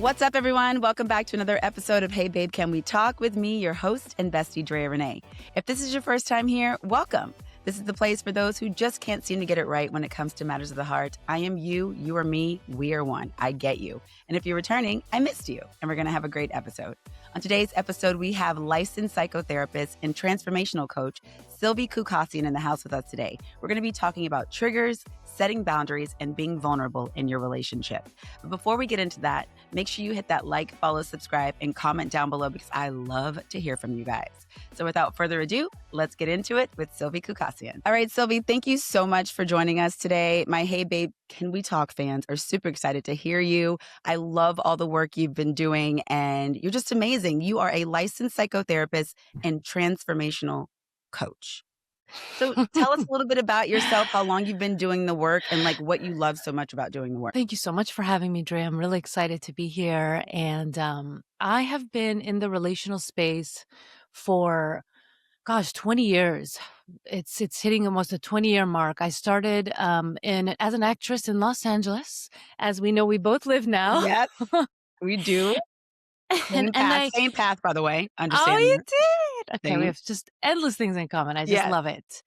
What's up, everyone? Welcome back to another episode of Hey Babe, Can We Talk? With me, your host and bestie, Drea Renee. If this is your first time here, welcome. This is the place for those who just can't seem to get it right when it comes to matters of the heart. I am you, you are me, we are one. I get you. And if you're returning, I missed you. And we're going to have a great episode. On today's episode, we have licensed psychotherapist and transformational coach, Silvy Khoucasian, in the house with us today. We're going to be talking about triggers, setting boundaries, and being vulnerable in your relationship. But before we get into that, make sure you hit that like, follow, subscribe, and comment down below because I love to hear from you guys. So without further ado, let's get into it with Silvy Khoucasian. All right, Silvy, thank you so much for joining us today. My Hey Babe, Can We Talk fans are super excited to hear you. I love all the work you've been doing, and you're just amazing. You are a licensed psychotherapist and transformational coach. So tell us a little bit about yourself, how long you've been doing the work, and like what you love so much about doing the work. Thank you so much for having me, Drea. I'm really excited to be here. And I have been in the relational space for, 20 years. It's hitting almost a 20-year mark. I started as an actress in Los Angeles. As we know, we both live now. Yes, we do. Same path, by the way. Oh, you did? Okay, Same. we have just endless things in common. I just love it.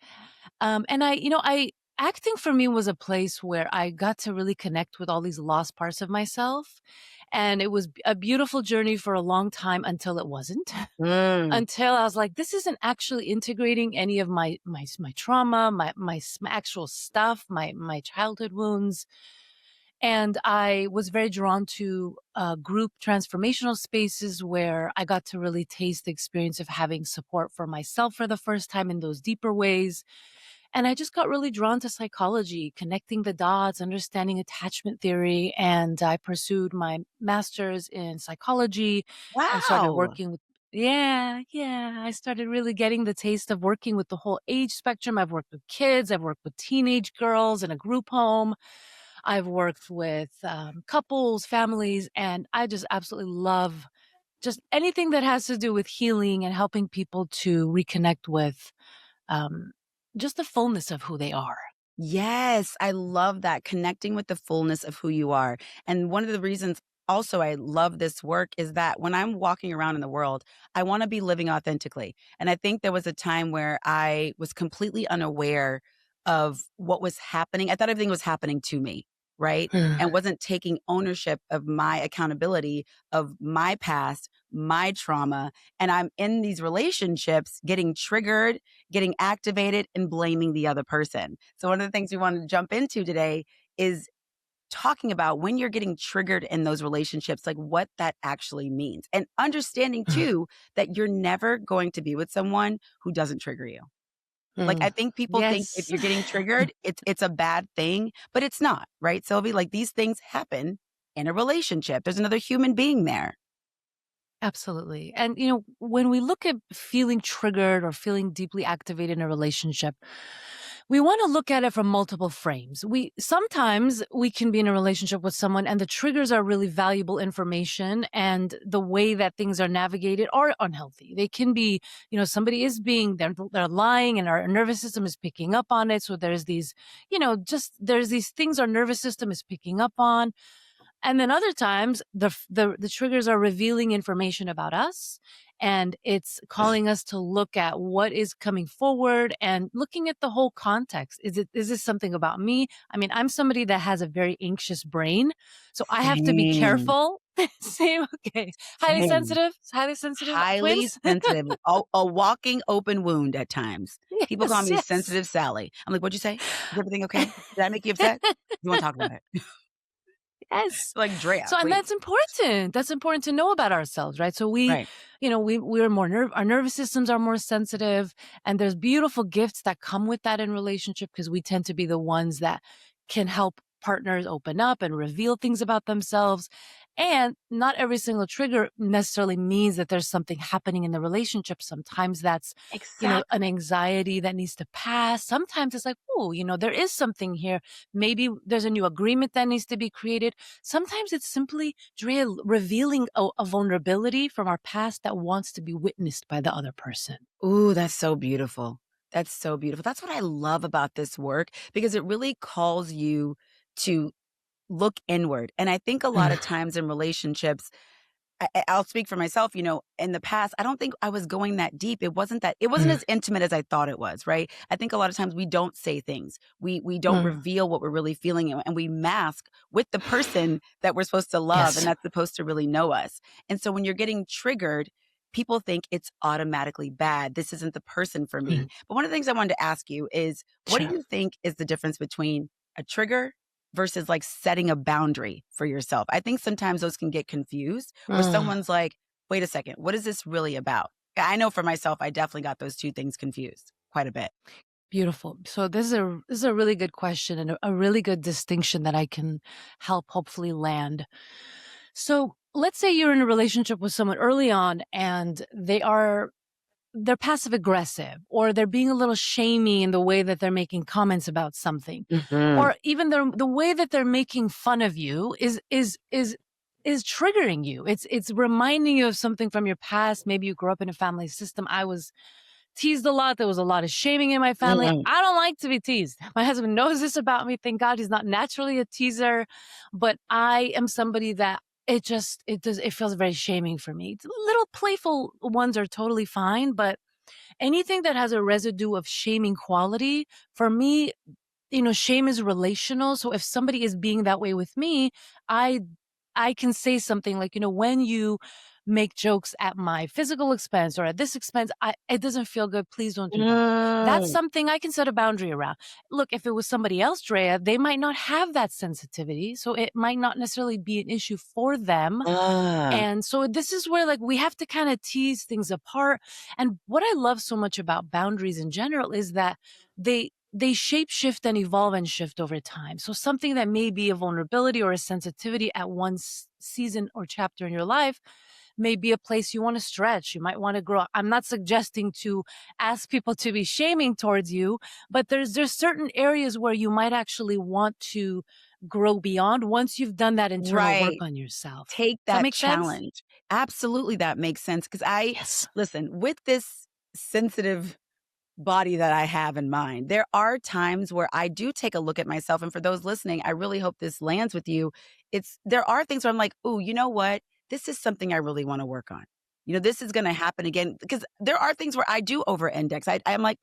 Acting for me was a place where I got to really connect with all these lost parts of myself. And it was a beautiful journey for a long time until it wasn't. Until I was like, this isn't actually integrating any of my trauma, my actual stuff, my childhood wounds. And I was very drawn to group transformational spaces where I got to really taste the experience of having support for myself for the first time in those deeper ways. And I just got really drawn to psychology, connecting the dots, understanding attachment theory. And I pursued my master's in psychology and started Wow. working with I started really getting the taste of working with the whole age spectrum. I've worked with kids. I've worked with teenage girls in a group home. I've worked with couples, families, and I just absolutely love just anything that has to do with healing and helping people to reconnect with just the fullness of who they are. Yes, I love that, connecting with the fullness of who you are. And one of the reasons also I love this work is that when I'm walking around in the world, I want to be living authentically. And I think there was a time where I was completely unaware of what was happening. I thought everything was happening to me, right? And wasn't taking ownership of my accountability of my past, my trauma. And I'm in these relationships getting triggered, getting activated, and blaming the other person. So one of the things we want to jump into today is talking about when you're getting triggered in those relationships, like what that actually means. And understanding too, that you're never going to be with someone who doesn't trigger you. Like, I think people think if you're getting triggered, it's a bad thing, but it's not, right, Silvy? Like, these things happen in a relationship. There's another human being there. Absolutely. And, when we look at feeling triggered or feeling deeply activated in a relationship, we want to look at it from multiple frames. Sometimes we can be in a relationship with someone and the triggers are really valuable information and the way that things are navigated are unhealthy. They can be, somebody is they're lying and our nervous system is picking up on it. So there's these, there's these things our nervous system is picking up on. And then other times the triggers are revealing information about us and it's calling us to look at what is coming forward and looking at the whole context. Is this something about me? I mean, I'm somebody that has a very anxious brain, so I have to be careful. Same. Okay. Highly sensitive. Highly sensitive. A walking open wound at times. People call me Sensitive Sally. I'm like, what'd you say? Is everything okay? Did I make you upset? You want to talk about it? Yes. Like Drea. So, and that's important. That's important to know about ourselves, right? So we're more our nervous systems are more sensitive and there's beautiful gifts that come with that in relationship because we tend to be the ones that can help partners open up and reveal things about themselves. And not every single trigger necessarily means that there's something happening in the relationship. Sometimes that's, an anxiety that needs to pass. Sometimes it's like, there is something here. Maybe there's a new agreement that needs to be created. Sometimes it's simply Drea revealing a vulnerability from our past that wants to be witnessed by the other person. Ooh, that's so beautiful. That's so beautiful. That's what I love about this work because it really calls you to look inward. And I think a lot of times in relationships, I'll speak for myself, in the past, I don't think I was going that deep. It wasn't as intimate as I thought it was, right? I think a lot of times we don't say things. We don't reveal what we're really feeling, and we mask with the person that we're supposed to love and Yes. that's supposed to really know us. And so when you're getting triggered, people think it's automatically bad. This isn't the person for me. Mm, But one of the things I wanted to ask you is, what do sure. you think is the difference between a trigger versus like setting a boundary for yourself? I think sometimes those can get confused where Mm, someone's like, wait a second, what is this really about? I know for myself, I definitely got those two things confused quite a bit. beautiful. So this is a really good question and a really good distinction that I can help hopefully land. So let's say you're in a relationship with someone early on and they're passive aggressive or they're being a little shamey in the way that they're making comments about something, Hmm. or even the way that they're making fun of you is triggering you. It's reminding you of something from your past. Maybe you grew up in a family system. I was teased a lot. There was a lot of shaming in my family. Mm. I don't like to be teased. My husband knows this about me. Thank God he's not naturally a teaser, but I am somebody that it feels very shaming for me. Little playful ones are totally fine, but anything that has a residue of shaming quality, for me, shame is relational. So if somebody is being that way with me, I I can say something like, when you make jokes at my physical expense or at this expense, it doesn't feel good. Please don't do that. That's Mm. something I can set a boundary around. Look, if it was somebody else, Drea, they might not have that sensitivity. So it might not necessarily be an issue for them. Ah. And so this is where like we have to kind of tease things apart. And what I love so much about boundaries in general is that they shape shift and evolve and shift over time. So something that may be a vulnerability or a sensitivity at one season or chapter in your life may be a place you want to stretch. You might want to grow. I'm not suggesting to ask people to be shaming towards you, but there's certain areas where you might actually want to grow beyond once you've done that internal work Right. on yourself. Take Does that that make sense? challenge. Absolutely, that makes sense. Because Yes. listen, with this sensitive body that I have in mind, there are times where I do take a look at myself. And for those listening, I really hope this lands with you. There are things where I'm like, oh, you know what? This is something I really want to work on. This is going to happen again because there are things where I do over index. I'm like,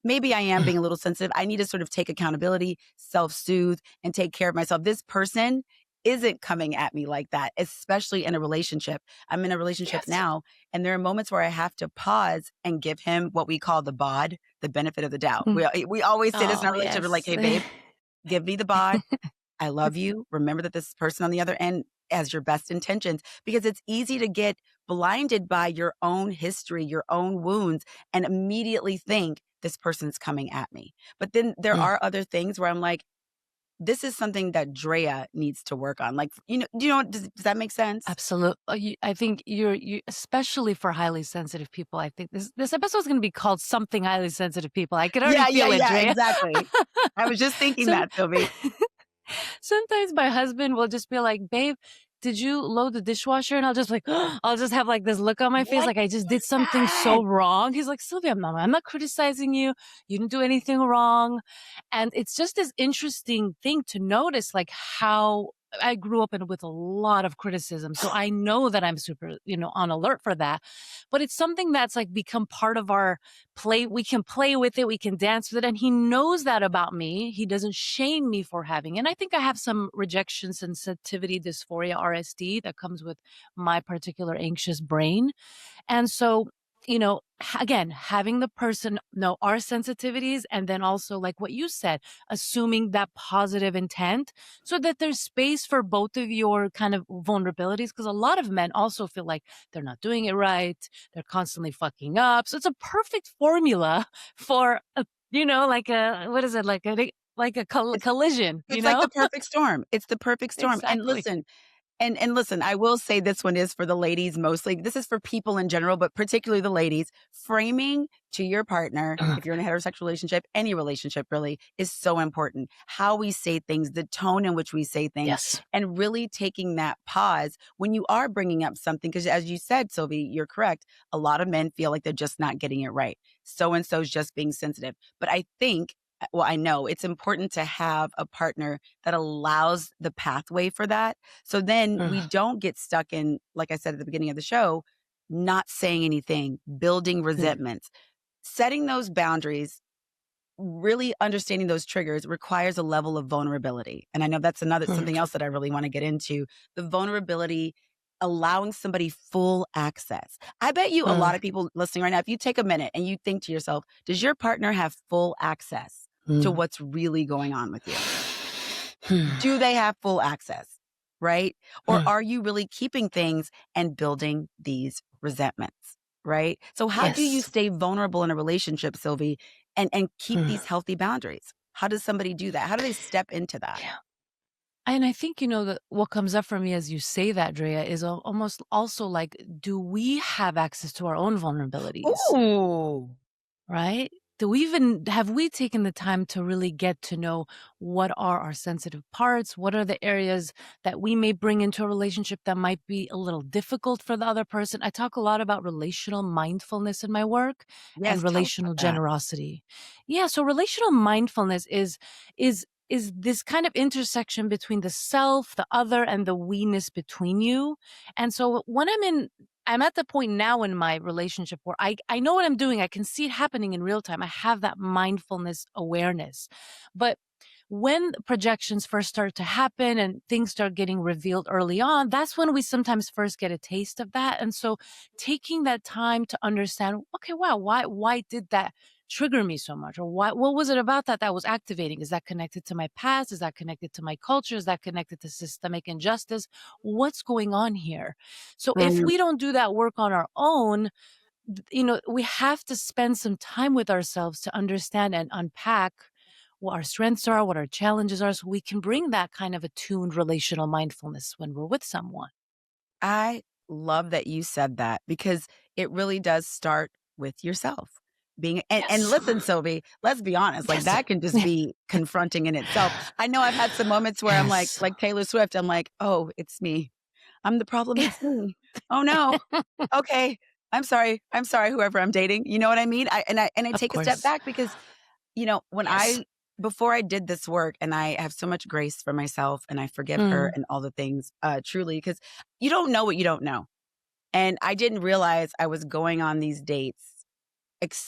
maybe I am being a little sensitive. I need to sort of take accountability, self soothe, and take care of myself. This person isn't coming at me like that, especially in a relationship. I'm in a relationship Yes. now, and there are moments where I have to pause and give him what we call the bod, the benefit of the doubt. Mm. We always say this in our Oh, relationship. We're like, yes. hey, babe, give me the bod. I love you. Remember that this person on the other end has your best intentions, because it's easy to get blinded by your own history, your own wounds, and immediately think this person's coming at me. But then there Mm. are other things where I'm like, this is something that Drea needs to work on. Like, does that make sense? Absolutely. I think you especially for highly sensitive people. I think this episode is going to be called something highly sensitive people. I could already Yeah, yeah, feel it, yeah, Drea. exactly. I was just thinking Some that, Sylvie. Sometimes my husband will just be like, "Babe, did you load the dishwasher?" And I'll just like, I'll just have like this look on my face, What like I just is did something that? so wrong. He's like, "Sylvia, I'm not criticizing you. You didn't do anything wrong." And it's just this interesting thing to notice, like how I grew up with a lot of criticism. So I know that I'm super, on alert for that. But it's something that's like become part of our play. We can play with it. We can dance with it. And he knows that about me. He doesn't shame me for having it. And I think I have some rejection sensitivity dysphoria, RSD, that comes with my particular anxious brain. And so, again, having the person know our sensitivities, and then also like what you said, assuming that positive intent so that there's space for both of your kind of vulnerabilities. Cause a lot of men also feel like they're not doing it right. They're constantly fucking up. So it's a perfect formula for, like what is it? It's Collision, it's like the perfect storm. It's the perfect storm. And Exactly. listen, and listen, I will say this one is for the ladies mostly. This is for people in general, but particularly the ladies. Framing to your partner, if you're in a heterosexual relationship, any relationship really, is so important. How we say things, the tone in which we say things, Yes. and really taking that pause when you are bringing up something. Because as you said, Sylvie, you're correct. A lot of men feel like they're just not getting it right. So and so's just being sensitive. But I think well, I know it's important to have a partner that allows the pathway for that. So then we Mm, don't get stuck in, like I said at the beginning of the show, not saying anything, building mm, resentments, setting those boundaries, really understanding those triggers requires a level of vulnerability. And I know that's another mm, something else that I really want to get into. The vulnerability, allowing somebody full access. I bet you a lot of mm, people listening right now, if you take a minute and you think to yourself, does your partner have full access to mm. what's really going on with you? Mm, Do they have full access? Right? Or mm. are you really keeping things and building these resentments? Right? So how do you Yes. stay vulnerable in a relationship, Sylvie, and keep Mm. these healthy boundaries? How does somebody do that? How do they step into that? Yeah. And I think, that what comes up for me as you say that, Drea, is almost also like, do we have access to our own vulnerabilities? Ooh. Right? Do we even have we taken the time to really get to know what are our sensitive parts? What are the areas that we may bring into a relationship that might be a little difficult for the other person? I talk a lot about relational mindfulness in my work and Yes, tell us about relational that. generosity. Yeah, so relational mindfulness is this kind of intersection between the self, the other, and the we-ness between you. And so when I'm at the point now in my relationship where I know what I'm doing. I can see it happening in real time. I have that mindfulness awareness. But when projections first start to happen and things start getting revealed early on, that's when we sometimes first get a taste of that. And so taking that time to understand, okay, wow, why did that trigger me so much? Or what was it about that was activating? Is that connected to my past? Is that connected to my culture? Is that connected to systemic injustice? What's going on here? So if Mm, we don't do that work on our own, we have to spend some time with ourselves to understand and unpack what our strengths are, what our challenges are, so we can bring that kind of attuned relational mindfulness when we're with someone. I love that you said that because it really does start with yourself. Being and Yes. listen, Sylvie, let's be honest, like Yes. that can just be confronting in itself. I know I've had some moments where I'm Yes. like Taylor Swift, I'm like, "Oh, it's me. I'm the problem, it's me. Oh no. Okay. I'm sorry. I'm sorry, whoever I'm dating." You know what I mean? I Of take a step course. back because, when Yes. before I did this work, and I have so much grace for myself and I forgive her Mm, and all the things, truly, because you don't know what you don't know. And I didn't realize I was going on these dates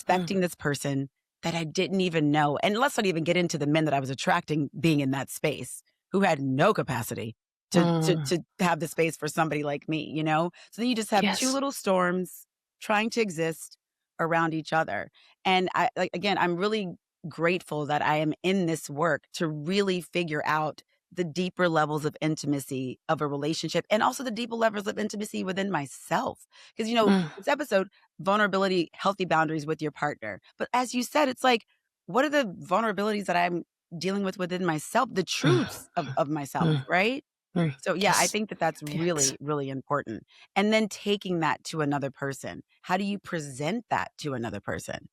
mm, expecting this person that I didn't even know. And let's not even get into the men that I was attracting being in that space who had no capacity mm. to have the space for somebody like me, you know? So then you just have two Yes. little storms trying to exist around each other. And again, I'm really grateful that I am in this work to really figure out the deeper levels of intimacy of a relationship and also the deeper levels of intimacy within myself. Because, Mm, this episode, vulnerability, healthy boundaries with your partner. But as you said, it's like, what are the vulnerabilities that I'm dealing with within myself, the mm, truths of myself, mm, right? mm. So yeah, I Yes. think that that's Yes. really, really important. And then taking that to another person. How do you present that to another person?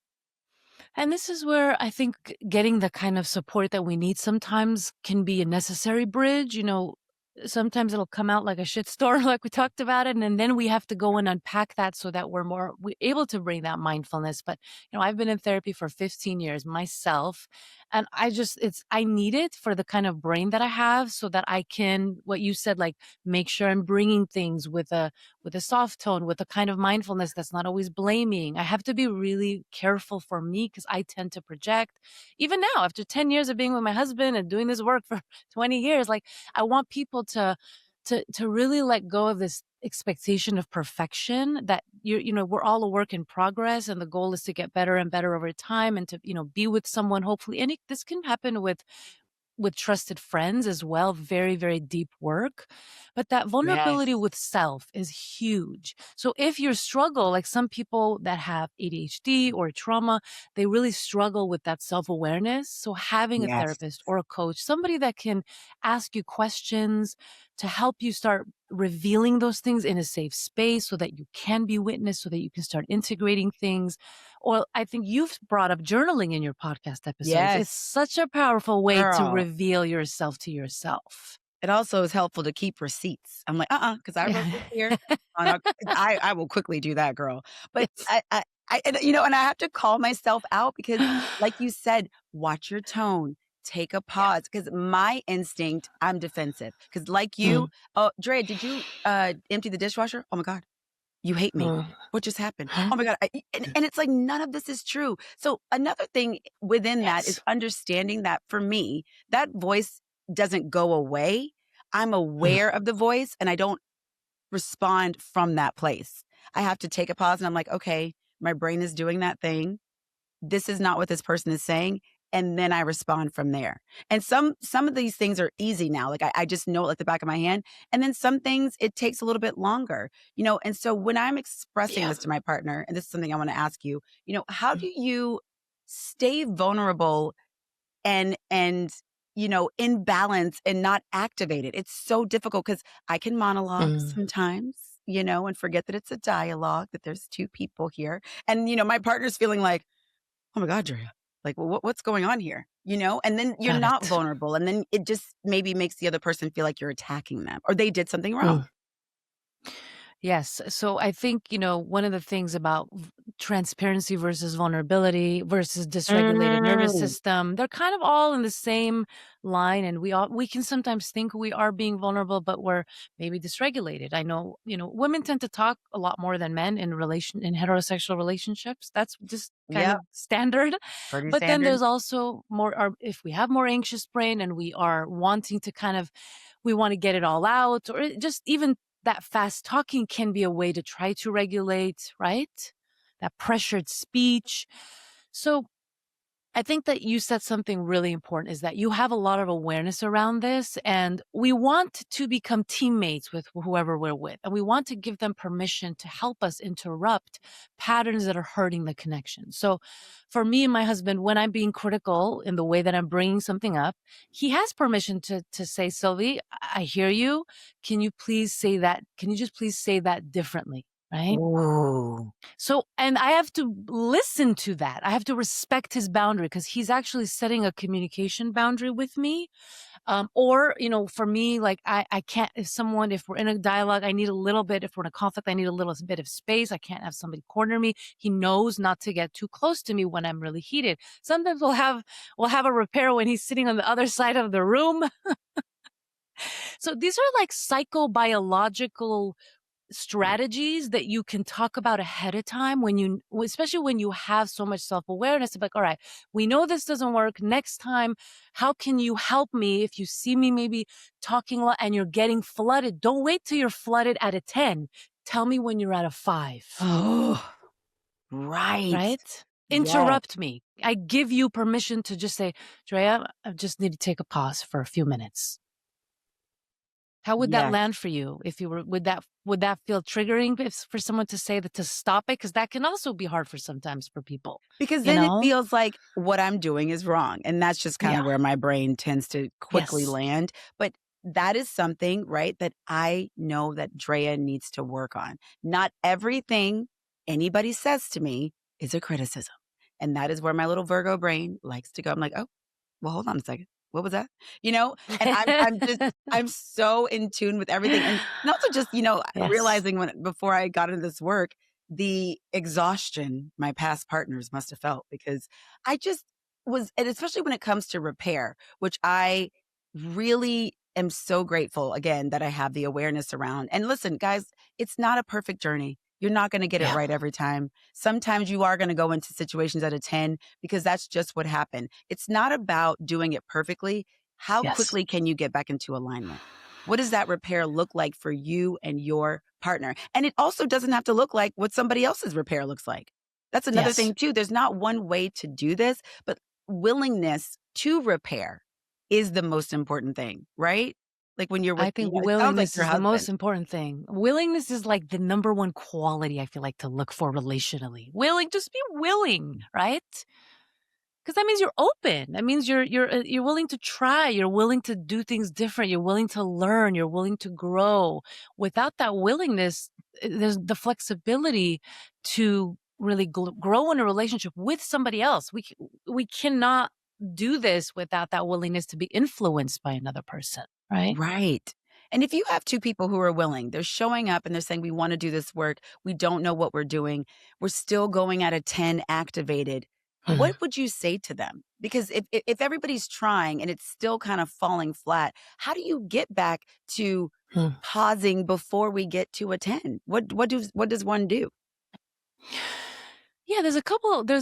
And this is where I think getting the kind of support that we need sometimes can be a necessary bridge. Sometimes it'll come out like a shitstorm, like we talked about it, and then we have to go and unpack that so that we're able to bring that mindfulness. But I've been in therapy for 15 years myself, and I need it for the kind of brain that I have, so that I can, what you said, like make sure I'm bringing things with a soft tone, with a kind of mindfulness that's not always blaming. I have to be really careful for me because I tend to project. Even now, after 10 years of being with my husband and doing this work for 20 years, like I want people to really let go of this expectation of perfection, that we're all a work in progress, and the goal is to get better and better over time, and to be with someone, hopefully. And this can happen with trusted friends as well, very, very deep work. But that vulnerability Yes. with self is huge. So if you struggle, like some people that have ADHD or trauma, they really struggle with that self awareness. So having a Yes. therapist or a coach, somebody that can ask you questions to help you start revealing those things in a safe space so that you can be witnessed, so that you can start integrating things. Or I think you've brought up journaling in your podcast episodes. It's Yes. such a powerful way to Girl. reveal yourself to yourself. It also is helpful to keep receipts. I'm like, because I wrote this here on a I will quickly do that, girl. But Yes. I and I have to call myself out because, like you said, watch your tone, take a pause. Because my instinct, I'm defensive. Because like you, oh, Drea, did you empty the dishwasher? Oh my God, you hate me. What just happened? Oh my God. And it's like none of this is true. So another thing within that is understanding that for me, that voice doesn't go away. I'm aware of the voice and I don't respond from that place. I have to take a pause and I'm like, okay, my brain is doing that thing. This is not what this person is saying. And then I respond from there. And some of these things are easy now. Like I just know it like the back of my hand. And then some things it takes a little bit longer, and so when I'm expressing this to my partner, and this is something I want to ask you, how do you stay vulnerable and in balance and not activated? It's so difficult because I can monologue sometimes, and forget that it's a dialogue, that there's two people here. And, my partner's feeling like, oh my God, Drea, like, well, what's going on here? And then you're Got not it. vulnerable. And then it just maybe makes the other person feel like you're attacking them or they did something wrong. Yes. So I think, one of the things about transparency versus vulnerability versus dysregulated nervous system, they're kind of all in the same line. And we can sometimes think we are being vulnerable, but we're maybe dysregulated. I know, women tend to talk a lot more than men in heterosexual relationships. That's just kind Yep. of standard. Pretty But then standard. there's also if we have more anxious brain and we are wanting to we want to get it all out, or just even that fast talking can be a way to try to regulate, right? That pressured speech. So I think that you said something really important, is that you have a lot of awareness around this, and we want to become teammates with whoever we're with. And we want to give them permission to help us interrupt patterns that are hurting the connection. So for me and my husband, when I'm being critical in the way that I'm bringing something up, he has permission to say, Sylvie, I hear you. Can you please say that? Can you just please say that differently? Right? Ooh. So, and I have to listen to that. I have to respect his boundary because he's actually setting a communication boundary with me. Or, for me, like I can't, if we're in a dialogue, I need a little bit, if we're in a conflict, I need a little bit of space. I can't have somebody corner me. He knows not to get too close to me when I'm really heated. Sometimes we'll have a repair when he's sitting on the other side of the room. So these are like psychobiological strategies that you can talk about ahead of time especially when you have so much self-awareness of like, all right, we know this doesn't work. Next time, how can you help me? If you see me maybe talking a lot and you're getting flooded, don't wait till you're flooded at a 10. Tell me when you're at a 5. Oh, right. Right? Yes. Interrupt me. I give you permission to just say, Drea, I just need to take a pause for a few minutes. How would that Yes. land for you? If you were, would that feel triggering for someone to say that, to stop it? Because that can also be hard sometimes for people. Because then it feels like what I'm doing is wrong. And that's just kind Yeah. of where my brain tends to quickly Yes. land. But that is something, right, that I know that Drea needs to work on. Not everything anybody says to me is a criticism. And that is where my little Virgo brain likes to go. I'm like, oh, well, hold on a second. What was that? And I'm so in tune with everything. And also just, Yes. realizing before I got into this work, the exhaustion my past partners must have felt, because I just and especially when it comes to repair, which I really am so grateful again that I have the awareness around. And listen, guys, it's not a perfect journey. You're not going to get it Yeah. right every time. Sometimes you are going to go into situations at a 10 because that's just what happened. It's not about doing it perfectly. How Yes. quickly can you get back into alignment? What does that repair look like for you and your partner? And it also doesn't have to look like what somebody else's repair looks like. That's another Yes. thing too. There's not one way to do this, but willingness to repair is the most important thing, right? Like when you're with, I think it sounds like willingness your is the most husband. important thing. Willingness is like the number one quality I feel like to look for relationally. Just be willing, right? Because that means you're open. That means you're willing to try. You're willing to do things different. You're willing to learn. You're willing to grow. Without that willingness, there's the flexibility to really grow in a relationship with somebody else. We cannot do this without that willingness to be influenced by another person, right? Right. And if you have two people who are willing, they're showing up and they're saying, we want to do this work. We don't know what we're doing. We're still going at a 10 activated. what would you say to them? Because if everybody's trying and it's still kind of falling flat, how do you get back to Mhm. pausing before we get to a 10? What does one do? Yeah, there's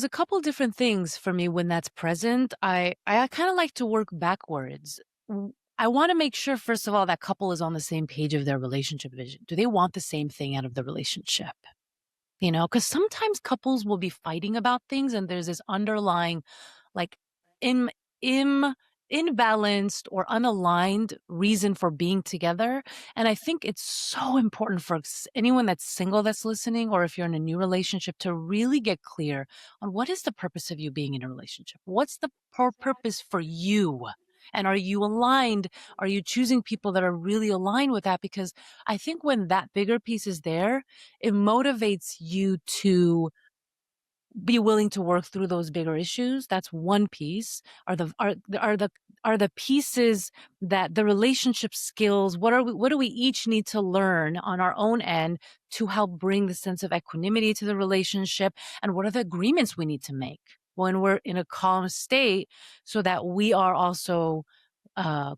a couple different things for me when that's present. I kind of like to work backwards. I want to make sure first of all that couple is on the same page of their relationship vision. Do they want the same thing out of the relationship? Because sometimes couples will be fighting about things and there's this underlying like im im imbalanced or unaligned reason for being together. And I think it's so important for anyone that's single that's listening, or if you're in a new relationship, to really get clear on what is the purpose of you being in a relationship. What's the purpose for you? And are you aligned? Are you choosing people that are really aligned with that? Because I think when that bigger piece is there, it motivates you to be willing to work through those bigger issues. That's one piece. Are the pieces that the relationship skills, what do we each need to learn on our own end to help bring the sense of equanimity to the relationship? And what are the agreements we need to make when we're in a calm state so that we are also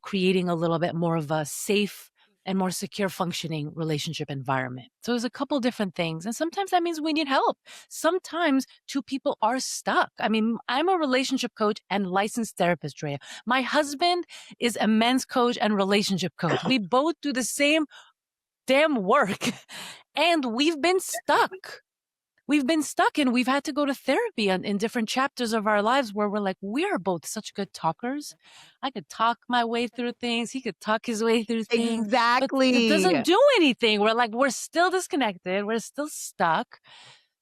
creating a little bit more of a safe and more secure functioning relationship environment. So there's a couple different things. And sometimes that means we need help. Sometimes two people are stuck. I mean, I'm a relationship coach and licensed therapist, Drea. My husband is a men's coach and relationship coach. We both do the same damn work and we've been stuck. We've been stuck and we've had to go to therapy in different chapters of our lives where we're like, we are both such good talkers. I could talk my way through things. He could talk his way through things, but it Exactly. doesn't do anything. We're still disconnected. We're still stuck.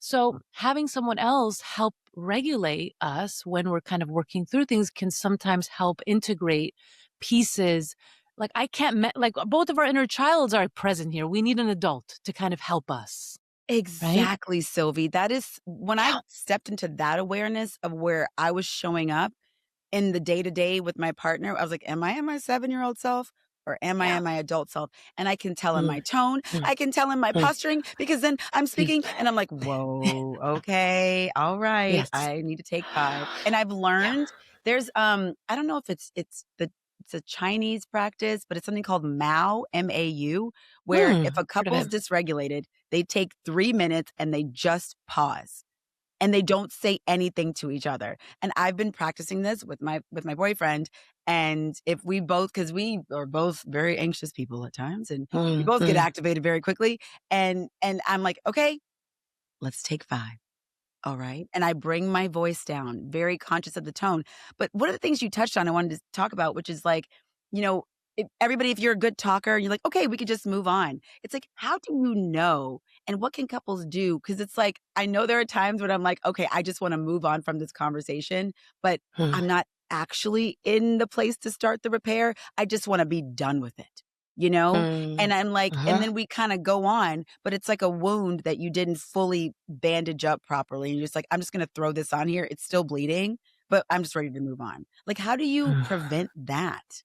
So having someone else help regulate us when we're kind of working through things can sometimes help integrate pieces. Like I can't, like both of our inner childs are present here. We need an adult to kind of help us, right? Exactly, Sylvie. That is when I Yeah. stepped into that awareness of where I was showing up in the day to day with my partner, I was like, am I in my 7-year-old self or am I Yeah. in my adult self? And I can tell in Mm, my tone, mm, I can tell in my mm. posturing because then I'm speaking and I'm like, whoa, okay, all right, Yes. I need to take 5. And I've Yeah. learned there's I don't know if it's a Chinese practice, but it's something called Mao, MAU, where if a Heard of couple's him. dysregulated, they take 3 minutes and they just pause and they don't say anything to each other. And I've been practicing this with my boyfriend. And if we both, because we are both very anxious people at times, and we Mm, both get mm, activated very quickly. And I'm like, okay, let's take 5. All right. And I bring my voice down, very conscious of the tone. But one of the things you touched on, I wanted to talk about, which is like, you know, if you're a good talker, you're like, okay, we could just move on. It's like, how do you know? And what can couples do? Because it's like, I know there are times when I'm like, okay, I just want to move on from this conversation, but mm, I'm not actually in the place to start the repair. I just want to be done with it, you know? mm. And I'm like, and Uh-huh. then we kind of go on, but it's like a wound that you didn't fully bandage up properly. And you're just like, I'm just going to throw this on here. It's still bleeding, but I'm just ready to move on. Like, how do you Mm. prevent that?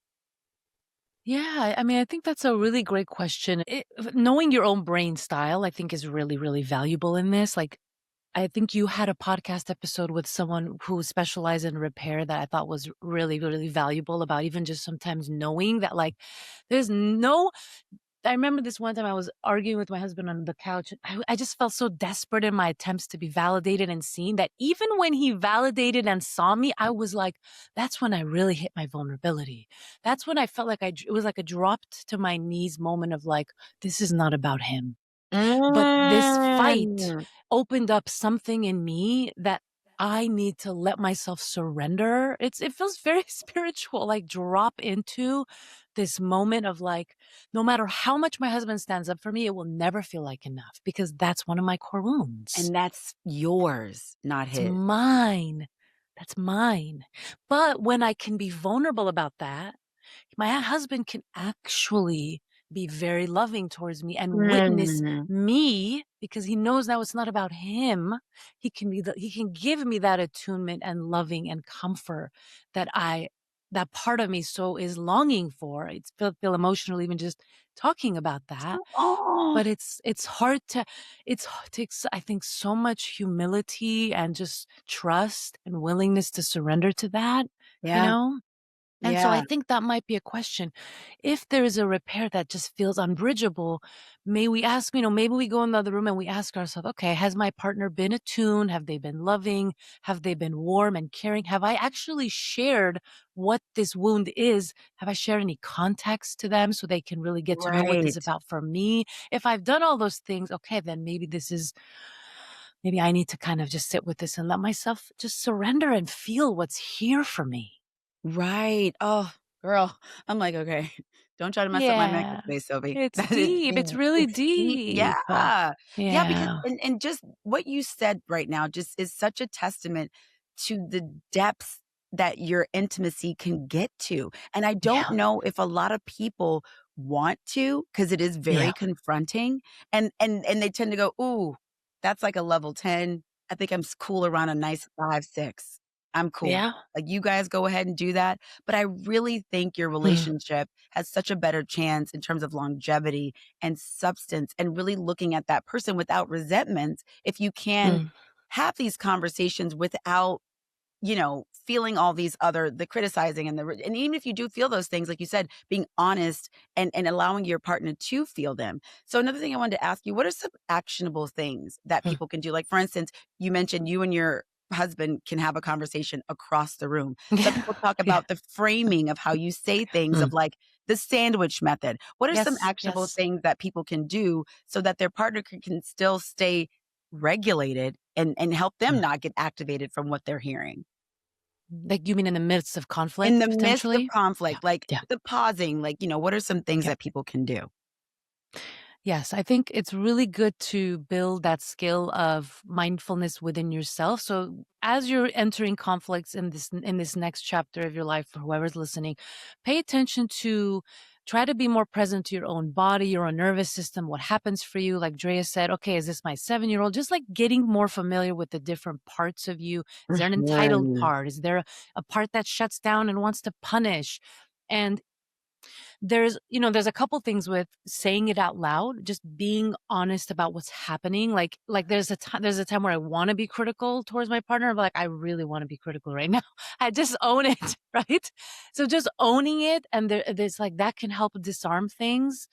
Yeah, I mean, I think that's a really great question. Knowing your own brain style, I think, is really, really valuable in this. Like, I think you had a podcast episode with someone who specialized in repair that I thought was really, really valuable about even just sometimes knowing that, like, there's no I remember this one time I was arguing with my husband on the couch. I just felt so desperate in my attempts to be validated and seen that even when he validated and saw me, I was like, that's when I really hit my vulnerability. That's when I felt like it was like a dropped to my knees moment of like, this is not about him. But this fight Mm. opened up something in me that I need to let myself surrender. It feels very spiritual, like drop into this moment of like, no matter how much my husband stands up for me, it will never feel like enough because that's one of my core wounds. And that's yours, not It's his. mine. That's mine. But when I can be vulnerable about that, my husband can actually be very loving towards me and witness Mm. me because he knows now it's not about him. He can give me that attunement and loving and comfort that I that part of me so is longing for. It's feel emotional even just talking about that. Oh, But it's hard to takes, I think, so much humility and just trust and willingness to surrender to that, you yeah, know? And so I yeah, think that might be a question. If there is a repair that just feels unbridgeable, may we ask, maybe we go in the other room and we ask ourselves, okay, has my partner been attuned? Have they been loving? Have they been warm and caring? Have I actually shared what this wound is? Have I shared any context to them so they can really get to know what this is right. about for me? If I've done all those things, okay, then maybe I need to kind of just sit with this and let myself just surrender and feel what's here for me. Right. Oh, girl, I'm like, "Okay, don't try to mess up my makeup Yeah. today, Sylvie." It's That is deep, it's the really it's deep. deep. Yeah. Yeah, because Yeah. and just what you said right now just is such a testament to the depths that your intimacy can get to, and I don't Yeah. know if a lot of people want to, because it is very Yeah. confronting, and they tend to go, "Ooh, that's like a level 10. I think I'm cool around a nice 5, 6. I'm cool." Yeah. Like, you guys go ahead and do that, but I really think your Mm, relationship has such a better chance in terms of longevity and substance and really looking at that person without resentment if you can mm. have these conversations without, feeling all these other the criticizing and even if you do feel those things, like you said, being honest and allowing your partner to feel them. So another thing I wanted to ask you, what are some actionable things that Mm. people can do? Like, for instance, you mentioned you and your husband can have a conversation across the room. Some Yeah. people talk Yeah. about the framing of how you say things Mm. of like the sandwich method. What are some Yes, actionable yes. things that people can do so that their partner can still stay regulated and help them Mm. not get activated from what they're hearing? Like, you mean in the midst of In conflict, the midst of potentially? Yeah. conflict, like, Yeah. the pausing, like, what are some things Yeah. that people can do? Yes, I think it's really good to build that skill of mindfulness within yourself. So as you're entering conflicts in this next chapter of your life, for whoever's listening, pay attention to try to be more present to your own body, your own nervous system, what happens for you. Like Drea said, okay, is this my 7-year-old? Just like getting more familiar with the different parts of you. Is there an entitled Mhm. part? Is there a part that shuts down and wants to punish? And there's a couple things with saying it out loud, just being honest about what's happening. Like there's a time where I wanna be critical towards my partner, but, like, I really wanna be critical right now. I just own it, right? So just owning it, and there's like that can help disarm things.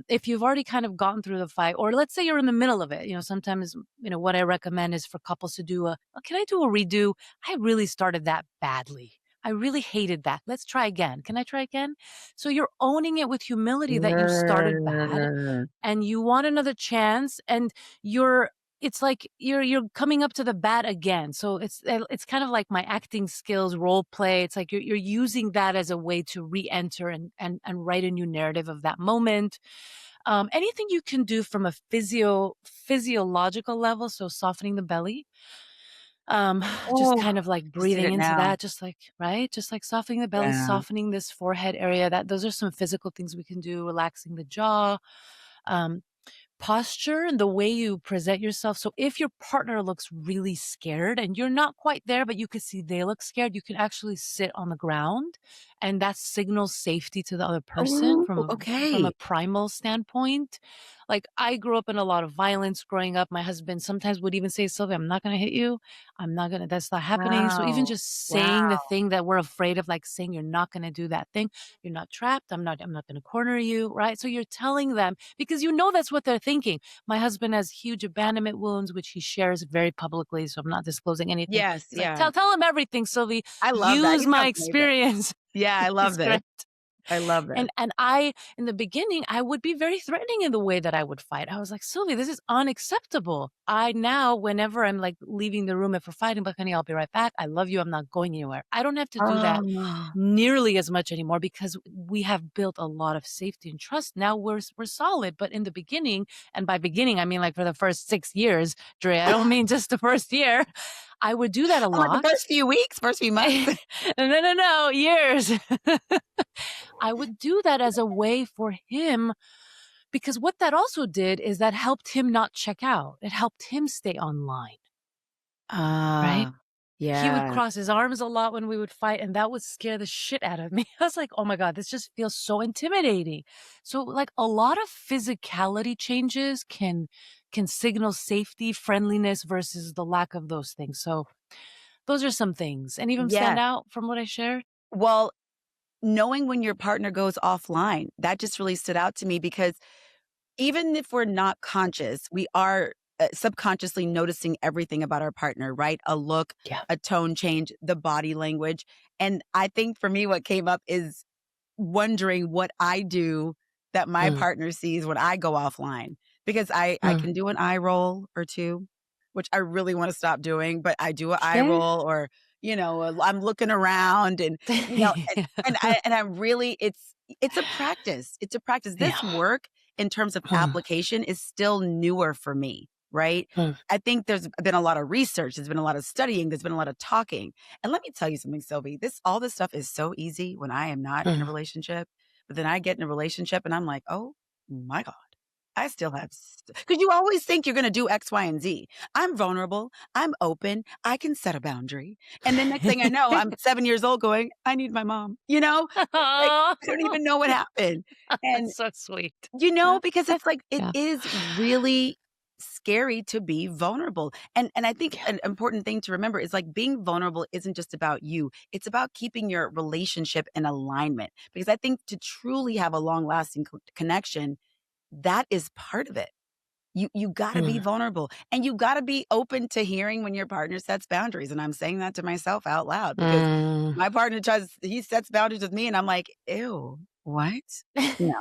If you've already kind of gotten through the fight, or let's say you're in the middle of it, sometimes, what I recommend is for couples to do "Can I do a redo? I really started that badly. I really hated that. Let's try again. Can I try again?" So you're owning it with humility that you started bad Mm. and you want another chance, and you're it's like you're coming up to the bat again. So it's kind of like my acting skills, role play. It's like you're using that as a way to re-enter and write a new narrative of that moment. Anything you can do from a physiological level, so softening the belly, just Oh, kind of like just did breathing it into now. that, just like, right? Just like softening the belly, Yeah. softening this forehead area. Those are some physical things we can do, relaxing the jaw. Um, Posture and the way you present yourself. So if your partner looks really scared and you're not quite there, but you can see they look scared, you can actually sit on the ground, and that signals safety to the other person Oh, from a okay. primal standpoint. Like, I grew up in a lot of violence growing up. My husband sometimes would even say, "Sylvia, I'm not going to hit you. That's not happening." So even Wow. just saying the Wow. thing that we're afraid of, like saying you're not going to do that thing, you're not trapped. I'm not going to corner you. Right. So you're telling them, because that's what they're thinking. My husband has huge abandonment wounds, which he shares very publicly. So I'm not disclosing anything. Yes, He's like, yeah. tell him everything, Sylvie. I love that. Use He my sounds amazing. experience. Yeah, I It's love this. great. I love this. And I in the beginning, I would be very threatening in the way that I would fight. I was like, "Sylvie, this is unacceptable." I now, whenever I'm, like, leaving the room, if we're fighting, but "Honey, I'll be right back. I love you. I'm not going anywhere." I don't have to do that Oh, nearly as much anymore because we have built a lot of safety and trust. Now we're solid, but in the beginning, and by beginning, I mean, like, for the first 6 years, Dre, I don't mean just the first year, I would do that a I'm like, the lot. first few weeks, first few months? No, no, no, years. I would do that as a way for him, because what that also did is that helped him not check out. It helped him stay online, right? Ah. He would Yeah. cross his arms a lot when we would fight, and that would scare the shit out of me. I was like, "Oh my god, this just feels so intimidating." So, like, a lot of physicality changes can signal safety, friendliness versus the lack of those things. So, those are some things. Any of them stand Yes. out from what I shared? Well, knowing when your partner goes offline, that just really stood out to me because even if we're not conscious, we are subconsciously noticing everything about our partner, right? A look, Yeah. a tone change, the body language. And I think for me, what came up is wondering what I do that my Mm, partner sees when I go offline because I mm. can do an eye roll or two, which I really want to stop doing, but I do an eye Yeah. roll or, I'm looking around and, you know, and I'm really it's a practice. It's a practice. Yeah. This work in terms of Mm, application is still newer for me, right? mm, I think there's been a lot of research, there's been a lot of studying, there's been a lot of talking. And let me tell you something, Sylvie. All this stuff is so easy when I am not in a mm. relationship. But then I get in a relationship and I'm like, oh my God, I still have, because you always think you're going to do X, Y, and Z. I'm vulnerable. I'm open. I can set a boundary. And then next thing I know, I'm 7 years old going, I need my mom. It's like, I don't Oh, even know what happened. And that's so sweet. because it's like it Yeah. is really scary to be vulnerable. And I think Yeah. an important thing to remember is like being vulnerable isn't just about you. It's about keeping your relationship in alignment. Because I think to truly have a long-lasting connection, that is part of it. You got to be Mm, vulnerable and you got to be open to hearing when your partner sets boundaries. And I'm saying that to myself out loud because mm. my partner he sets boundaries with me and I'm like, ew, what? No,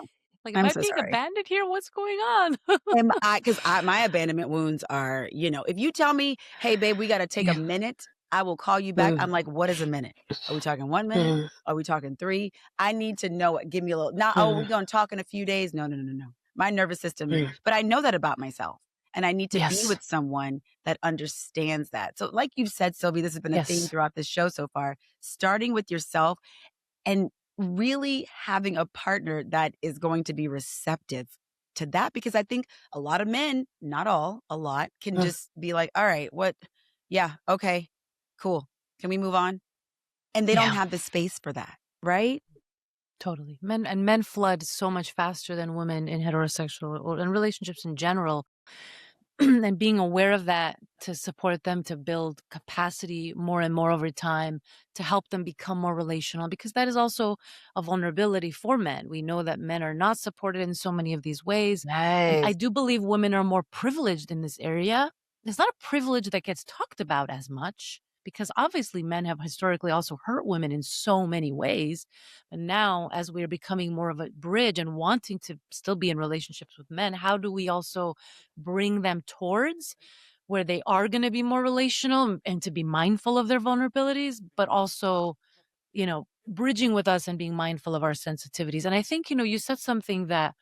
Like, am I'm I so being sorry. abandoned here? What's going on? And my abandonment wounds are, if you tell me, "Hey, babe, we gotta take a Yeah. minute, I will call you back." Mm, I'm like, "What is a minute? Are we talking 1 minute? mm, Are we talking 3?" I need to know it. Give me a little not, "Oh, mm, we're gonna talk in a few days." No, no, no, no, no. My nervous system mm. but I know that about myself, and I need to be Yes. with someone that understands that. So, like you've said, Sylvie, this has been a theme Yes. throughout this show so far, starting with yourself and really having a partner that is going to be receptive to that because I think a lot of men, not all, a lot can Mm, just be like, "All right, what? Yeah, okay, cool. Can we move on?" And they don't yeah, have the space for that, right? totally. Men flood so much faster than women in heterosexual or in relationships in general. And being aware of that to support them to build capacity more and more over time to help them become more relational because that is also a vulnerability for men. We know that men are not supported in so many of these ways. And I Yes. do believe women are more privileged in this area. It's not a privilege that gets talked about as much because obviously men have historically also hurt women in so many ways. And now, as we're becoming more of a bridge and wanting to still be in relationships with men, how do we also bring them towards where they are going to be more relational and to be mindful of their vulnerabilities, but also, bridging with us and being mindful of our sensitivities. And I think, you said something that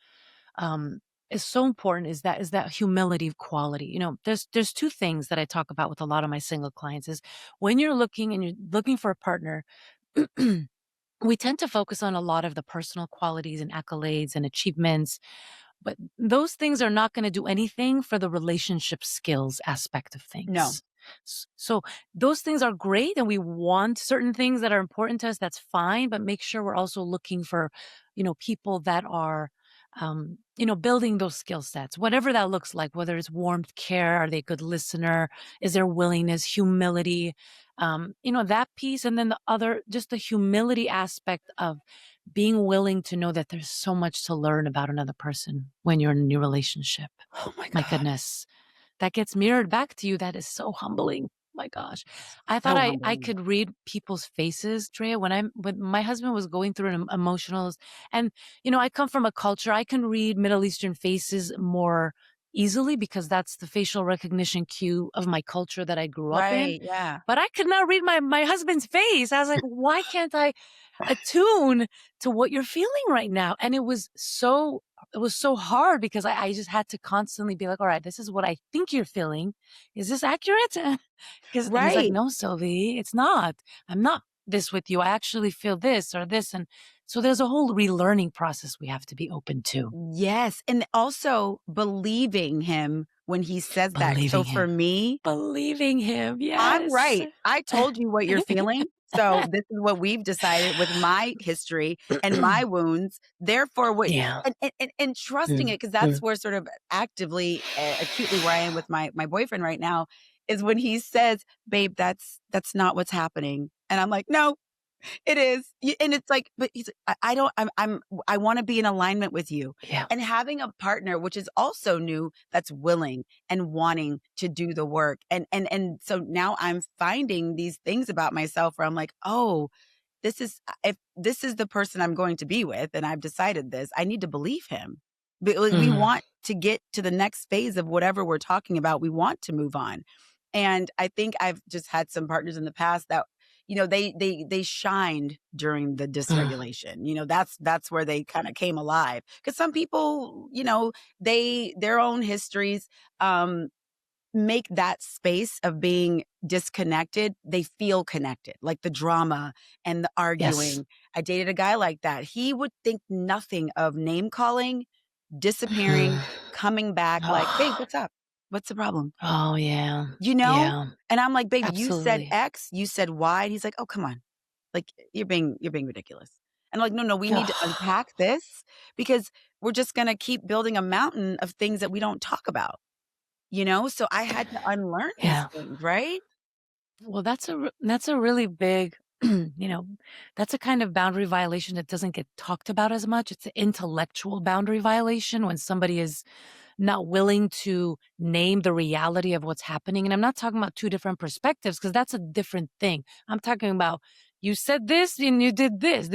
um, is so important is that humility quality. There's two things that I talk about with a lot of my single clients is when you're looking for a partner, we tend to focus on a lot of the personal qualities and accolades and achievements, but those things are not going to do anything for the relationship skills aspect of No. things. So those things are great and we want certain things that are important to us. That's fine. But make sure we're also looking for, people that are, building those skill sets, whatever that looks like, whether it's warmth, care, are they a good listener? Is there willingness, humility, that piece. And then the other, just the humility aspect of being willing to know that there's so much to learn about another person when you're in a new relationship. Oh my My God. goodness, that gets mirrored back to you. That is so humbling. My gosh. I thought So I humbling. could read people's faces, Drea, when my husband was going through an emotional and I come from a culture I can read Middle Eastern faces more easily because that's the facial recognition cue of my culture that I grew up in. Right. Yeah. But I could not read my husband's face. I was like, why can't I attune to what you're feeling right now? And it was so hard because I just had to constantly be like, all right, this is what I think you're feeling. Is this accurate? And he's like, Right. no, Sylvie, it's not. I'm not. this with you. I actually feel this or this. And so there's a whole relearning process we have to be open to. Yes, and also believing him when he says that. So Believing for him. me, Believing him. I'm Yes. right. I told you what you're feeling. So this is what we've decided with my history and my wounds. Therefore, what Yeah. and trusting Mm, it, because that's mm. where sort of actively, acutely where I am with my boyfriend right now, is when he says, "Babe, that's not what's happening," and I'm like, "No, it is." And it's like, but he's, I don't, I want to be in alignment with you. Yeah. And having a partner, which is also new, that's willing and wanting to do the work. And so now I'm finding these things about myself where I'm like, oh, if this is the person I'm going to be with, and I've decided this, I need to believe him. But like, we Mhm. want to get to the next phase of whatever we're talking about. We want to move on. And I think I've just had some partners in the past that, they shined during the Mm. dysregulation. That's where they kind of came alive. Because some people, their own histories, um, make that space of being disconnected, they feel connected, like the drama and the Yes. arguing. I dated a guy like that. He would think nothing of name calling, disappearing, Mhm. coming back like, "Babe, Oh. what's up? What's the problem?" Oh, yeah. You know? Yeah. And I'm like, "Babe, you said Absolutely. X, you said Y." And he's like, "Oh, come on. Like, you're being ridiculous." And I'm like, "No, no, we need to Ugh. unpack this because we're just gonna keep building a mountain of things that we don't talk about." So I had to unlearn these Yeah. things, right? Well, that's a really big, that's a kind of boundary violation that doesn't get talked about as much. It's an intellectual boundary violation when somebody is not willing to name the reality of what's happening. And I'm not talking about two different perspectives because that's a different thing. I'm talking about you said this and you did this.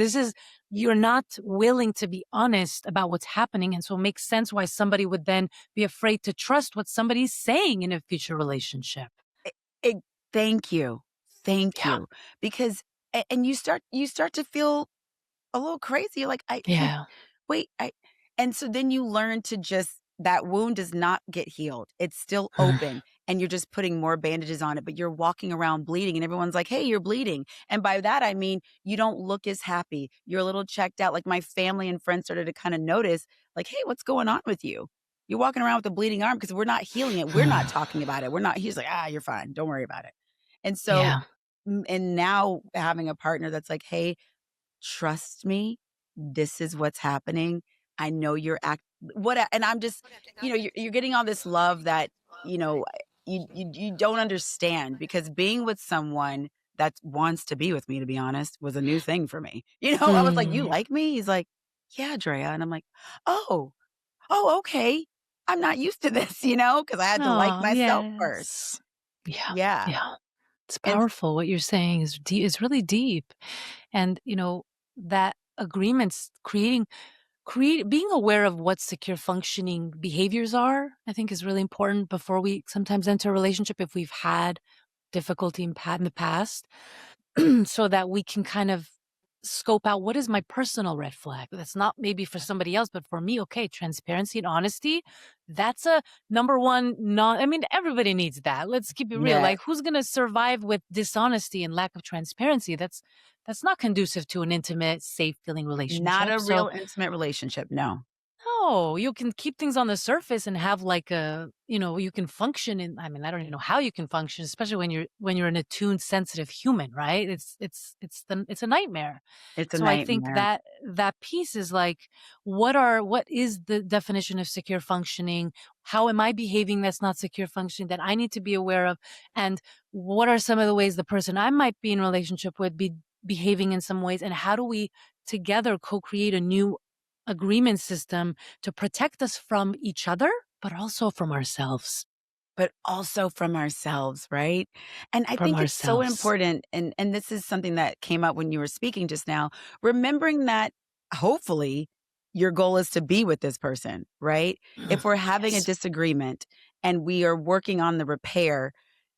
You're not willing to be honest about what's happening. And so it makes sense why somebody would then be afraid to trust what somebody's saying in a future relationship. E e Thank you. Thank Yeah. you. Because and you start to feel a little crazy, like, Yeah. wait, and so then you learn to just that wound does not get healed. It's still open, and you're just putting more bandages on it, but you're walking around bleeding, and everyone's like, "Hey, you're bleeding." And by that, I mean, you don't look as happy. You're a little checked out. Like, my family and friends started to kinda notice, like, "Hey, what's going on with you? You're walking around with a bleeding arm because we're not healing it. We're not talking about it. We're not." He's like, "Ah, you're fine. Don't worry about it." And so, Yeah. and now having a partner that's like, "Hey, trust me, this is what's happening. I know you're and I'm just, you're getting all this love that, you know, you don't understand, because being with someone that wants to be with me, to be honest, was a new thing for me. I was like, "You Mm. like me?" He's like, "Yeah, Drea." And I'm like, "Oh, oh, okay. I'm not used to this," because I had to like Oh, myself first. yes. Yeah. Yeah. Yeah. It's And powerful. What you're saying is really deep. And, that agreements being aware of what secure functioning behaviors are, I think is really important before we sometimes enter a relationship if we've had difficulty in the past. So that we can kind of scope out what is my personal red flag. That's not maybe for somebody else, but for me, okay, transparency and honesty. That's a number one. Not, I mean, everybody needs that. Let's keep it real. yeah, Like, who's gonna survive with dishonesty and lack of transparency? That's not conducive to an intimate, safe feeling not relationship. a So real intimate relationship. No. no, you can keep things on the surface and have like you can function in, I mean, I don't even know how you can function, especially when you're an attuned, sensitive human, right? It's a nightmare. It's a So I think nightmare. that piece is like, what is the definition of secure functioning? How am I behaving that's not secure functioning that I need to be aware of? And what are some of the ways the person I might be in relationship with be behaving in some ways? And how do we together co-create a new agreement system to protect us from each other, but also from ourselves? But also from ourselves, right? And I From think it's so ourselves. important, and this is something that came up when you were speaking just now, remembering that hopefully your goal is to be with this person, right? Mm. If we're having a Yes. disagreement and we are working on the repair,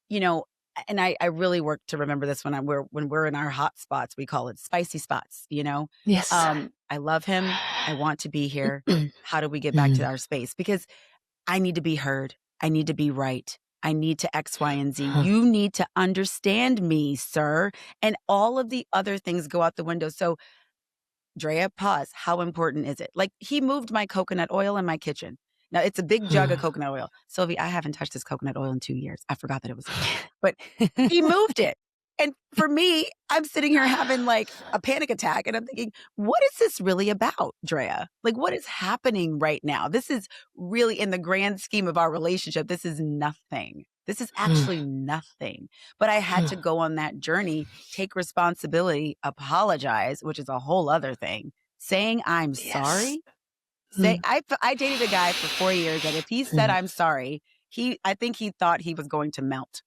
you know, and I really work to remember this when we're in our hot spots, we call it spicy spots. Yes. I love him. I want to be here. How do we get back to Mm. our space? Because I need to be heard. I need to be right. I need to X, Y, and Z. You need to understand me, sir. And all of the other things go out the window. So, Drea, pause. How important is it? Like, he moved my coconut oil in my kitchen. Now, it's a big jug of coconut oil. Silvy, I haven't touched this coconut oil in 2 years. I forgot that it was here. But he moved it. And for me, I'm sitting here having like a panic attack. And I'm thinking, what is this really about, Drea? Like, what is happening right now? This is really, in the grand scheme of our relationship, this is nothing. This is actually nothing. But I had to go on that journey, take responsibility, apologize, which is a whole other thing. Saying I'm sorry. I dated a guy for 4 years that if he said I'm sorry, I think he thought he was going to melt.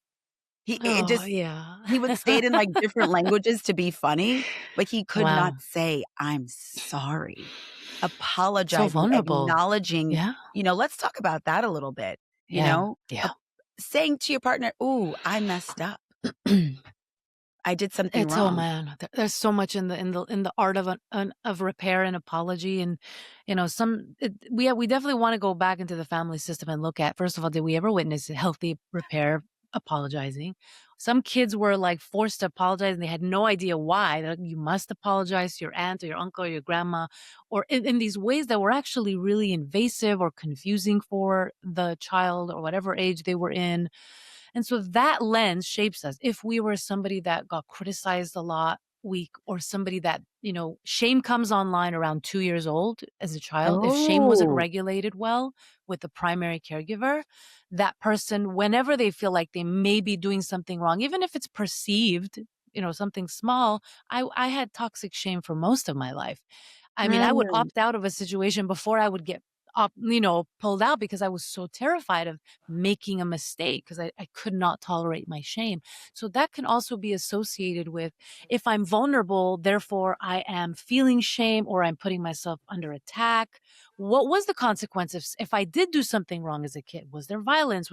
He would say it in like different languages to be funny, but he could not say I'm sorry. So Apologizing, vulnerable. acknowledging, Yeah. let's talk about that a little bit. Yeah. Saying to your partner, "Ooh, I messed up. I did something It's wrong." man, there's so much in the art of of repair and apology, and we definitely want to go back into the family system and look at, first of all, did we ever witness healthy repair apologizing? Some kids were like forced to apologize and they had no idea why. They're like, you must apologize to your aunt or your uncle or your grandma, or in these ways that were actually really invasive or confusing for the child or whatever age they were in. And so that lens shapes us. If we were somebody that got criticized a lot, or somebody that, shame comes online around 2 years old as a child. If shame wasn't Oh. regulated well with the primary caregiver, that person, whenever they feel like they may be doing something wrong, even if it's perceived, something small, I had toxic shame for most of my life. I mean, I would Mm. opt out of a situation before I would get pulled out because I was so terrified of making a mistake because I could not tolerate my shame. So that can also be associated with, if I'm vulnerable, therefore I am feeling shame or I'm putting myself under attack. What was the consequences if I did do something wrong as a kid? Was there violence?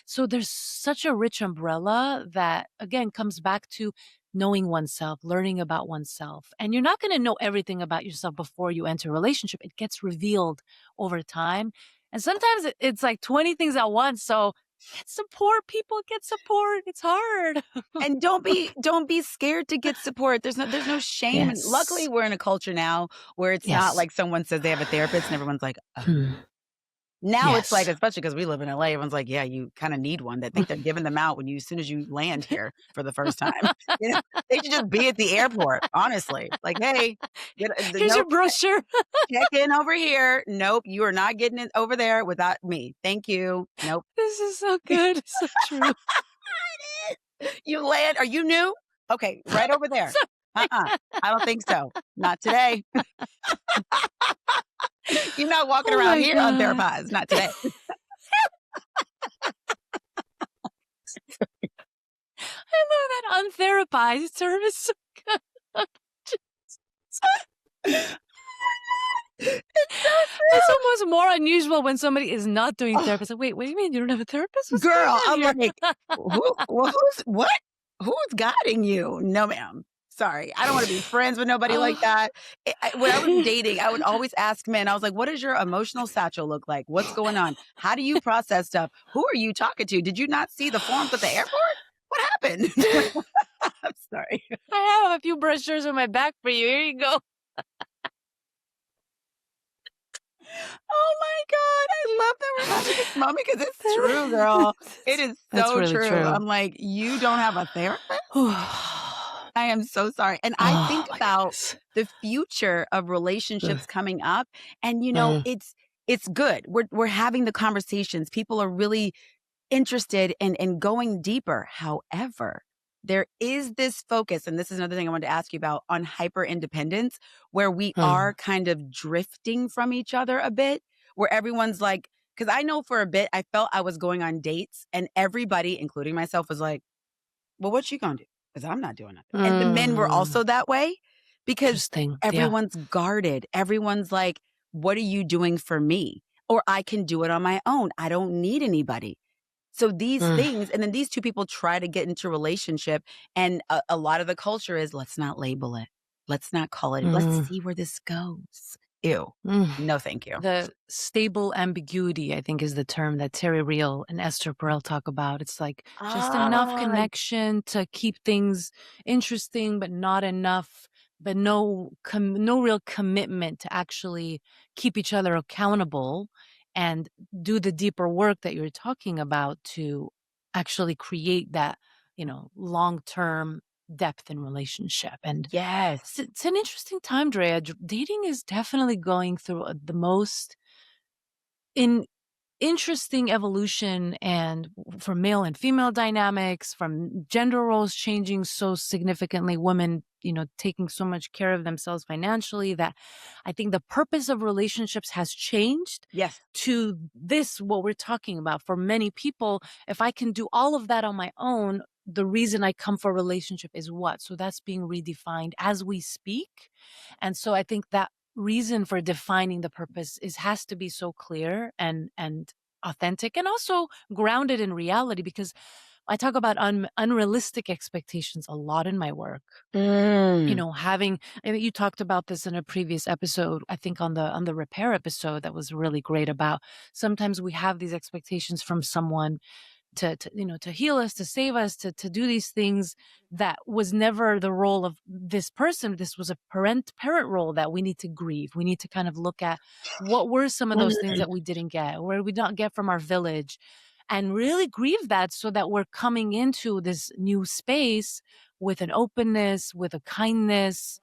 So there's such a rich umbrella that again comes back to knowing oneself, learning about oneself. And you're not going to know everything about yourself before you enter a relationship. It gets revealed over time. And sometimes it's like 20 things at once. So get support, people, get support. It's hard. And don't be scared to get support. There's no shame. And luckily, Yes. we're in a culture now where it's not Yes. like someone says they have a therapist and everyone's like, oh. Now it's like, Yes. especially because we live in LA, everyone's like, yeah, you kind of need one. They think they're giving them out as soon as you land here for the first time. They should just be at the airport, honestly. Like, hey, Here's your brochure. check in over here. Nope, you are not getting it over there without me. Thank you. Nope. This is so good. It's so true. You land. Are you new? Okay, right over there. I don't think so. Not today. You're not walking around here untherapized. Not today. I love that untherapized term. Is so good. It's almost more unusual when somebody is not doing therapy. Like, wait, what do you mean you don't have a therapist? What's Girl, going on I'm here? like, who's guiding you? No, ma'am. Sorry. I don't want to be friends with nobody like that. When I was dating, I would always ask men, I was like, what does your emotional satchel look like? What's going on? How do you process stuff? Who are you talking to? Did you not see the forms at the airport? What happened? I'm sorry. I have a few brochures on my back for you. Here you go. Oh my God. I love that we're having this moment because it's true, girl. It is so really true. I'm like, you don't have a therapist? I am so sorry. And I think about the future of relationships coming up. And, it's good. We're having the conversations. People are really interested in going deeper. However, there is this focus, and this is another thing I wanted to ask you about, on hyper independence, where we are kind of drifting from each other a bit, where everyone's like, because I know for a bit, I felt I was going on dates and everybody, including myself, was like, well, what you gonna do? Because I'm not doing nothing. And the men were also that way because everyone's guarded. Everyone's like, what are you doing for me? Or I can do it on my own. I don't need anybody. So these things, and then these two people try to get into a relationship. And a lot of the culture is, let's not label it. Let's not call it. Let's see where this goes. Ew. Mm. No, thank you. The stable ambiguity, I think, is the term that Terry Real and Esther Perel talk about. It's like just enough Ah, connection to keep things interesting, but not enough, but no real commitment to actually keep each other accountable and do the deeper work that you're talking about to actually create that, long term depth in relationship. And yes. it's an interesting time, Drea. Dating is definitely going through the most in interesting evolution, and for male and female dynamics, from gender roles changing so significantly, women, taking so much care of themselves financially, that I think the purpose of relationships has changed Yes. to this, what we're talking about. For many people, if I can do all of that on my own, the reason I come for a relationship is what? So that's being redefined as we speak. And so I think that reason for defining the purpose has to be so clear and authentic, and also grounded in reality, because I talk about unrealistic expectations a lot in my work. Mm. Having, I mean, you talked about this in a previous episode, I think on the repair episode, that was really great, about sometimes we have these expectations from someone to heal us, to save us, to do these things that was never the role of this person. This was a parent role that we need to grieve. We need to kind of look at what were some of those things Mm. that we didn't get, where we don't get from our village, and really grieve that, so that we're coming into this new space with an openness, with a kindness,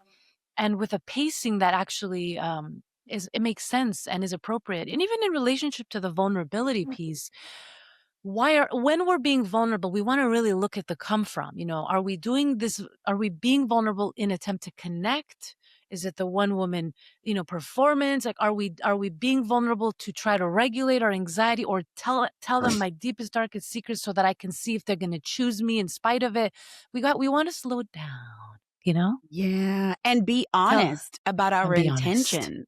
and with a pacing that actually it makes sense and is appropriate. And even in relationship to the vulnerability piece, when we're being vulnerable, we want to really look at the come from. Are we doing this? Are we being vulnerable in attempt to connect? Is it the one woman, performance? Like, are we being vulnerable to try to regulate our anxiety, or tell them my deepest, darkest secrets, so that I can see if they're going to choose me in spite of it? We want to slow it down, Yeah, and be tell honest about our and be honest. intentions,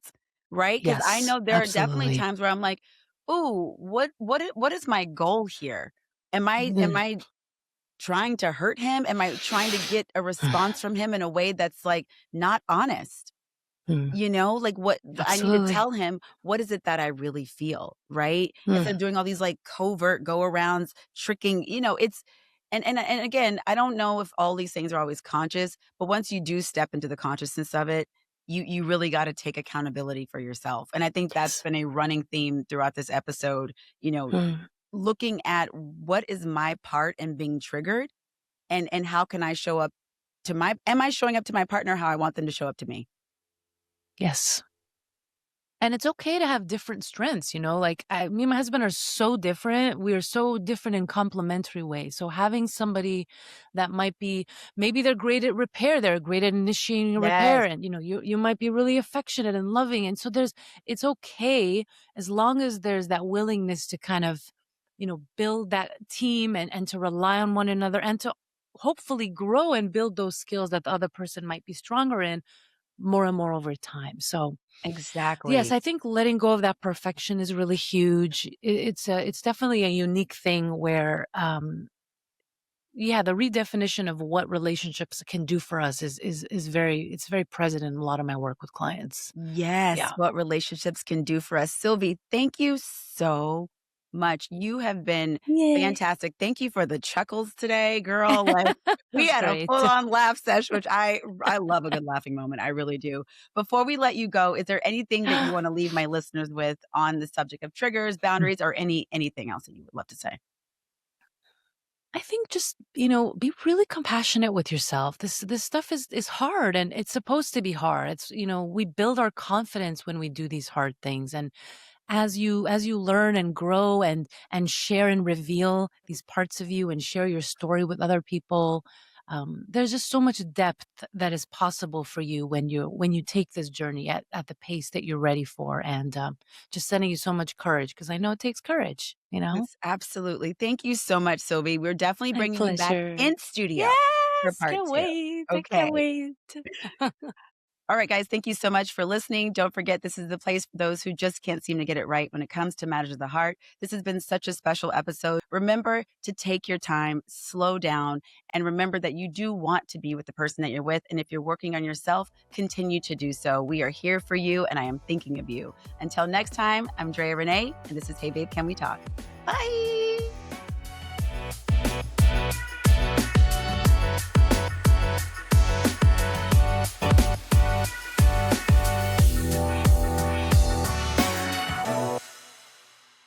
right? Because I Yes, know there are definitely absolutely. times where I'm like, "Ooh, what is my goal here? Am I trying to hurt him? Am I trying to get a response from him in a way that's, like, not honest?" Mm, Like, what I need to absolutely. tell him, what is it that I really feel, right? Instead of Mm, doing all these, like, covert go arounds, tricking, it's and again, I don't know if all these things are always conscious, but once you do step into the consciousness of it, you really gotta take accountability for yourself, and I think that's yes. been a running theme throughout this episode, Mm, looking at what is my part in being triggered, and how can I show up to my am I showing up to my partner how I want them to show up to me? yes. And it's okay to have different strengths, like me and my husband are so different. We are so different in complementary ways. So having somebody that might be, maybe they're great at repair, they're great at initiating a repair, Yes. and you might be really affectionate and loving. And so it's okay, as long as there's that willingness to kind of, build that team, and to rely on one another, and to hopefully grow and build those skills that the other person might be stronger in, more and more over time. So yes, Exactly. I think letting go of that perfection is really huge. It's definitely a unique thing where, yeah, the redefinition of what relationships can do for us is very present in a lot of my work with clients. Yes, Yeah. what relationships can do for us. Sylvie, thank you so much. You have been Yay. fantastic. Thank you for the chuckles today, girl. Like, we That's had a great. full-on laugh session, which I love a good laughing moment. I really do. Before we let you go, is there anything that you wanna leave my listeners with on the subject of triggers, boundaries, or anything else that you would love to say? I think just, be really compassionate with yourself. This stuff is hard, and it's supposed to be hard. We build our confidence when we do these hard things. And as you learn and grow, and share and reveal these parts of you, and share your story with other people, there's just so much depth that is possible for you when you take this journey at the pace that you're ready for. And just sending you so much courage, because I know it takes courage. It's absolutely. Thank you so much, Sylvie. We're definitely My bringing you back pleasure. in studio for Yes, part can't 2. wait. I Okay. can't wait. All right, guys, thank you so much for listening. Don't forget, this is the place for those who just can't seem to get it right when it comes to matters of the heart. This has been such a special episode. Remember to take your time, slow down, and remember that you do want to be with the person that you're with. And if you're working on yourself, continue to do so. We are here for you, and I am thinking of you. Until next time, I'm Drea Renee, and this is Hey Babe, Can We Talk? Bye.